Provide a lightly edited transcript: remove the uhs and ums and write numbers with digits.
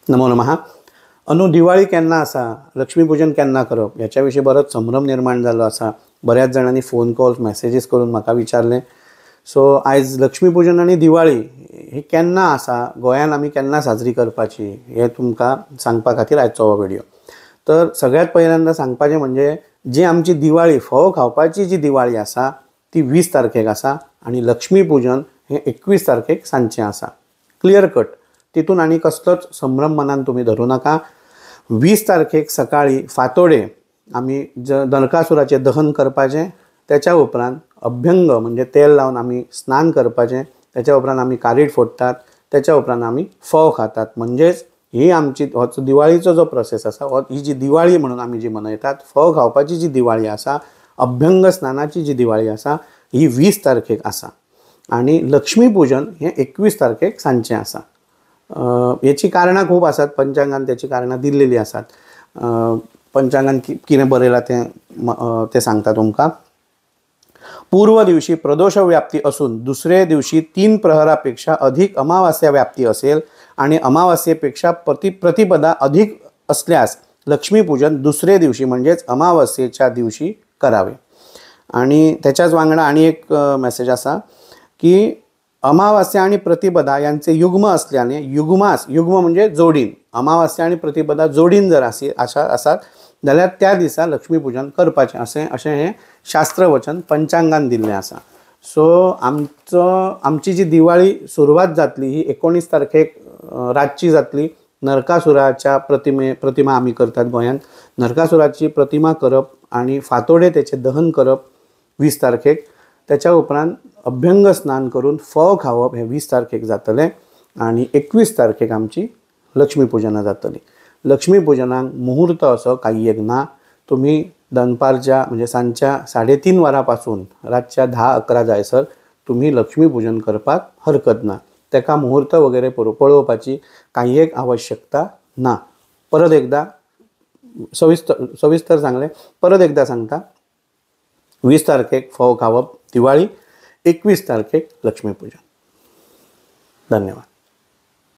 नमो नमः. अनु दिवाळी केन्ना आसा, लक्ष्मीपूजन केन्ना करप ह्याच्या विशीं बरोच संभ्रम निर्माण जाल्लो आसा. बऱ्याच जाणांनी फोन कॉल्स मेसेजीस करून म्हाका विचारलें. सो आयज लक्ष्मीपूजन आनी दिवाळी ही केन्ना आसा, गोंयान आमी केन्ना साजरी करपाची हें तुमकां सांगपा खातीर आयचो हो व्हिडिओ. तर सगळ्यात पहिल्यांदा सांगपाचें म्हणजे जी आमची दिवाळी फोव खावपाची जी दिवाळी आसा ती 20 तारखेक आसा आनी लक्ष्मीपूजन हें 21 तारखेक सांजचें आसा. Clear cut. तितून आनी कसलोच संभ्रम मनान तुमी धरूं नाका. 20 तारखेक सकाळी फांतोडेर आमी नरकासुराचें दहन करपाचें. त्याच्या उपरांत अभ्यंग म्हणजे तेल लावन आमी स्नान करपाचें. त्याच्या उपरांत आमी कारीट फोडटात. त्याच्या उपरांत आमी फोव खातात. म्हणजेच ही आमची हो दिवाळीचो जो प्रोसेस आसा, ही जी दिवाळी म्हणून आमी जी मनयतात, फोव खावपाची जी दिवाळी आसा, अभ्यंग स्नानाची जी दिवाळी आसा ही 20 तारखेक आसा आनी लक्ष्मीपूजन हें 21 तारखेक सांजचें आसा. हेची कारणां खूब आसात. पंचांगान त्याची कारणां दिल्लेलीं आसात. पंचांगान कितें बरयलां तें सांगता तुमकां. पूर्व दिवशी प्रदोष व्याप्ती असून दुसरे दिवशी 3 प्रहरापेक्षा अधिक अमावास्या व्याप्ती असेल आणि अमावास्येपेक्षा प्रतिपदा अधिक असल्यास लक्ष्मीपूजन दुसरे दिवशी म्हणजेच अमावास्येच्या दिवशी करावे. आणि त्याच्याच वांगडा आणि एक मेसेज आसा की अमावास्या आणि प्रतिपदा यांचे युग्म असल्याने युग्म म्हणजे जोडीन, अमावास्या आणि प्रतिपदा जोडीन जर आसात जाल्यार त्या दिसा लक्ष्मीपूजन करपाचें अशें हें शास्त्रवचन पंचांगान दिल्लें आसा. सो आमची जी दिवाळी सुरवात जातली ही 19 तारखेक रातची जातली. नरकासुराच्या प्रतिमा आमी करतात गोंयांत. नरकासुराची प्रतिमा करप आनी फांतोडेर तेचें दहन करप 20 तारखेक. त्याच्या उपरांत अभ्यंग स्नान करून फोव खावप हें 20 तारखेक जातलें आनी 21 तारखेक आमची लक्ष्मीपूजनां जातलीं. लक्ष्मीपूजनाक मुहूर्त असो काही एक ना. तुम्ही दनपारच्या म्हणजे सांजच्या 3:30 वरां पासून रातच्या 10-11 जायसर तुम्ही लक्ष्मीपूजन करपाक हरकत ना. तेका मुहूर्त वगैरे पळोवपाची काही एक आवश्यकता ना. परत एकदा सविस्तर सांगलें. परत एकदा सांगता. 20 तारखेक फोव खावप दिवाळी, 21 तारखेक लक्ष्मीपूजन. धन्यवाद.